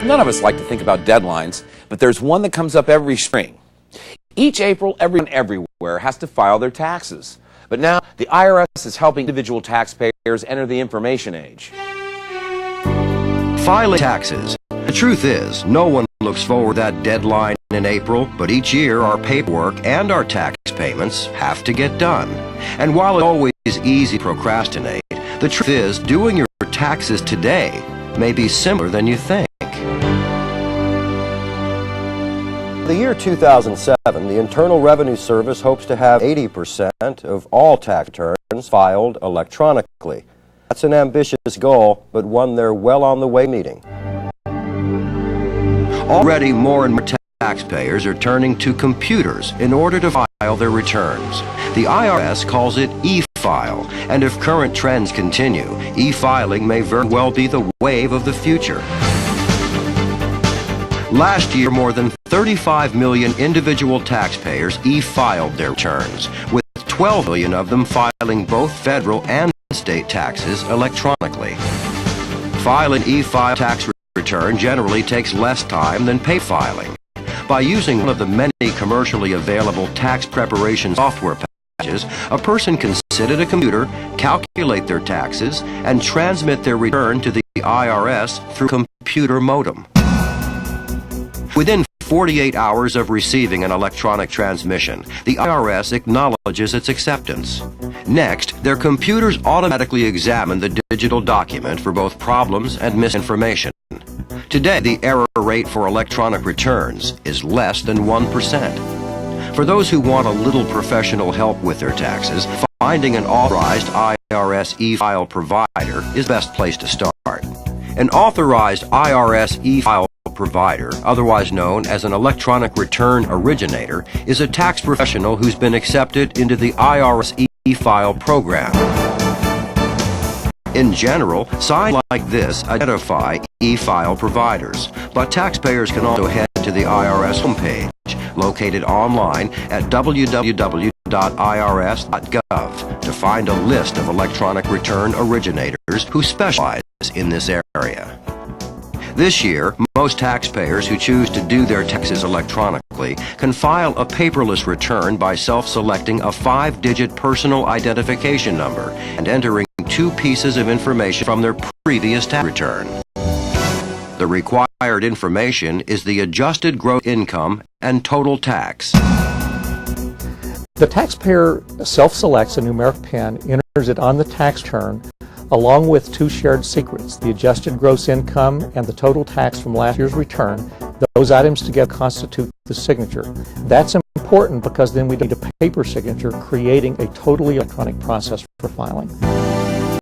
None of us like to think about deadlines, but there's one that comes up every spring. Each April, everyone everywhere has to file their taxes. But now, the IRS is helping individual taxpayers enter the information age. Filing taxes. The truth is, no one looks forward to that deadline in April, but each year our paperwork and our tax payments have to get done. And while it's always easy to procrastinate, the truth is, doing your taxes today may be simpler than you think. The year 2007, the Internal Revenue Service hopes to have 80% of all tax returns filed electronically. That's an ambitious goal, but one they're well on the way meeting. Already more and more taxpayers are turning to computers in order to file their returns. The IRS calls it e-file, and if current trends continue, e-filing may very well be the wave of the future. Last year, more than 35 million individual taxpayers e-filed their returns, with 12 million of them filing both federal and state taxes electronically. Filing e-file tax return generally takes less time than pay filing. By using one of the many commercially available tax preparation software packages, a person can sit at a computer, calculate their taxes, and transmit their return to the IRS through a computer modem. Within 48 hours of receiving an electronic transmission, the IRS acknowledges its acceptance. Next, their computers automatically examine the digital document for both problems and misinformation. Today, the error rate for electronic returns is less than 1%. For those who want a little professional help with their taxes, finding an authorized IRS e-file provider is the best place to start. An authorized IRS e-file provider, otherwise known as an electronic return originator, is a tax professional who's been accepted into the IRS e-file program. In general, signs like this identify e-file providers, but taxpayers can also head to the IRS homepage, located online at www.irs.gov, to find a list of electronic return originators who specialize in this area. This year, most taxpayers who choose to do their taxes electronically can file a paperless return by self-selecting a 5-digit personal identification number and entering 2 pieces of information from their previous tax return. The required information is the adjusted gross income and total tax. The taxpayer self-selects a numeric PIN, enters it on the tax return, along with 2 shared secrets, the adjusted gross income and the total tax from last year's return. Those items together constitute the signature. That's important because then we need a paper signature, creating a totally electronic process for filing.